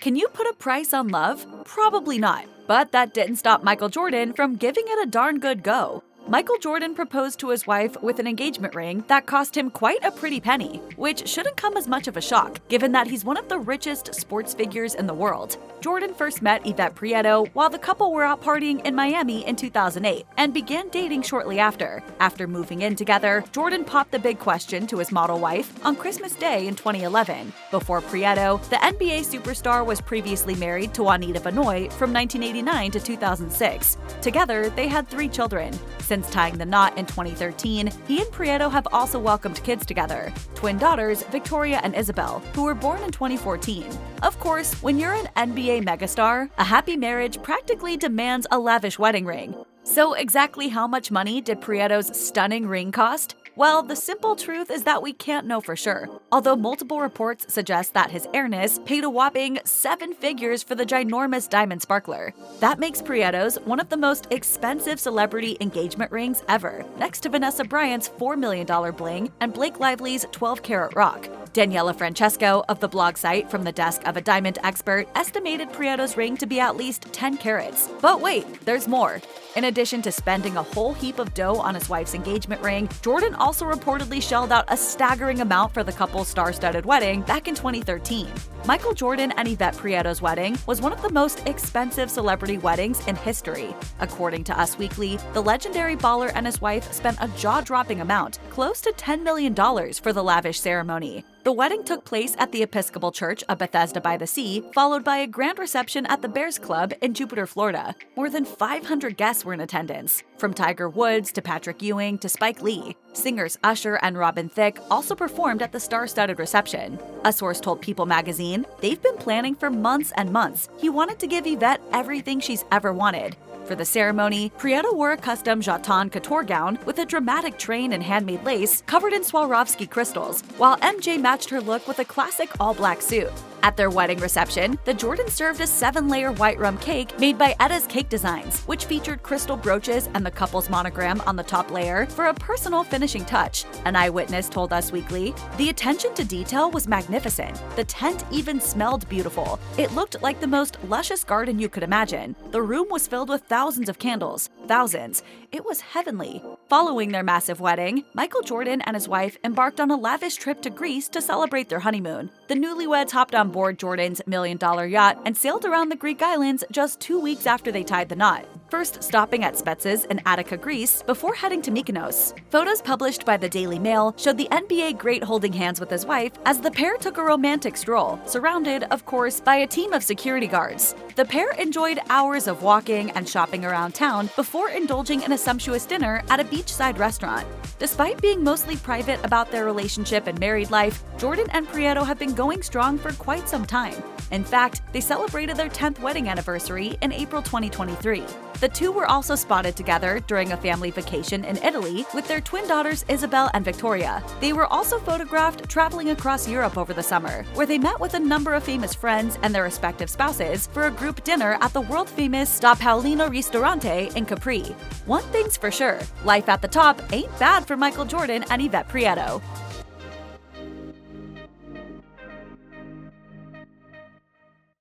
Can you put a price on love? Probably not. But that didn't stop Michael Jordan from giving it a darn good go. Michael Jordan proposed to his wife with an engagement ring that cost him quite a pretty penny, which shouldn't come as much of a shock, given that he's one of the richest sports figures in the world. Jordan first met Yvette Prieto while the couple were out partying in Miami in 2008 and began dating shortly after. After moving in together, Jordan popped the big question to his model wife on Christmas Day in 2011. Before Prieto, the NBA superstar was previously married to Juanita Benoit from 1989 to 2006. Together, they had 3 children. Since tying the knot in 2013, he and Prieto have also welcomed kids together, twin daughters Victoria and Isabel, who were born in 2014. Of course, when you're an NBA megastar, a happy marriage practically demands a lavish wedding ring. So exactly how much money did Prieto's stunning ring cost? Well, the simple truth is that we can't know for sure, although multiple reports suggest that his heiress paid a whopping 7 figures for the ginormous diamond sparkler. That makes Prieto's one of the most expensive celebrity engagement rings ever, next to Vanessa Bryant's $4 million bling and Blake Lively's 12-carat rock. Daniela Francesco of the blog site From the Desk of a Diamond Expert estimated Prieto's ring to be at least 10 carats. But wait, there's more. In addition to spending a whole heap of dough on his wife's engagement ring, Jordan also reportedly shelled out a staggering amount for the couple's star-studded wedding back in 2013. Michael Jordan and Yvette Prieto's wedding was one of the most expensive celebrity weddings in history. According to Us Weekly, the legendary baller and his wife spent a jaw-dropping amount, close to $10 million for the lavish ceremony. The wedding took place at the Episcopal Church of Bethesda by the Sea, followed by a grand reception at the Bears Club in Jupiter, Florida. More than 500 guests were in attendance, from Tiger Woods to Patrick Ewing to Spike Lee. Singers Usher and Robin Thicke also performed at the star-studded reception. A source told People magazine, "They've been planning for months and months. He wanted to give Yvette everything she's ever wanted." For the ceremony, Prieto wore a custom Jaton couture gown with a dramatic train and handmade lace covered in Swarovski crystals, while MJ matched her look with a classic all-black suit. At their wedding reception, the Jordans served a 7-layer white rum cake made by Edda's Cake Designs, which featured crystal brooches and the couple's monogram on the top layer for a personal finishing touch. An eyewitness told Us Weekly, "The attention to detail was magnificent. The tent even smelled beautiful. It looked like the most luscious garden you could imagine. The room was filled with thousands of candles. Thousands. It was heavenly." Following their massive wedding, Michael Jordan and his wife embarked on a lavish trip to Greece to celebrate their honeymoon. The newlyweds hopped on board Jordan's $1 million yacht and sailed around the Greek islands just 2 weeks after they tied the knot, first stopping at Spetses in Attica, Greece, before heading to Mykonos. Photos published by the Daily Mail showed the NBA great holding hands with his wife as the pair took a romantic stroll, surrounded, of course, by a team of security guards. The pair enjoyed hours of walking and shopping around town before indulging in a sumptuous dinner at a beachside restaurant. Despite being mostly private about their relationship and married life, Jordan and Prieto have been going strong for quite some time. In fact, they celebrated their 10th wedding anniversary in April 2023. The two were also spotted together during a family vacation in Italy with their twin daughters Isabel and Victoria. They were also photographed traveling across Europe over the summer, where they met with a number of famous friends and their respective spouses for a group dinner at the world-famous Sta Paolino Ristorante in Capri. One thing's for sure, life at the top ain't bad for Michael Jordan and Yvette Prieto.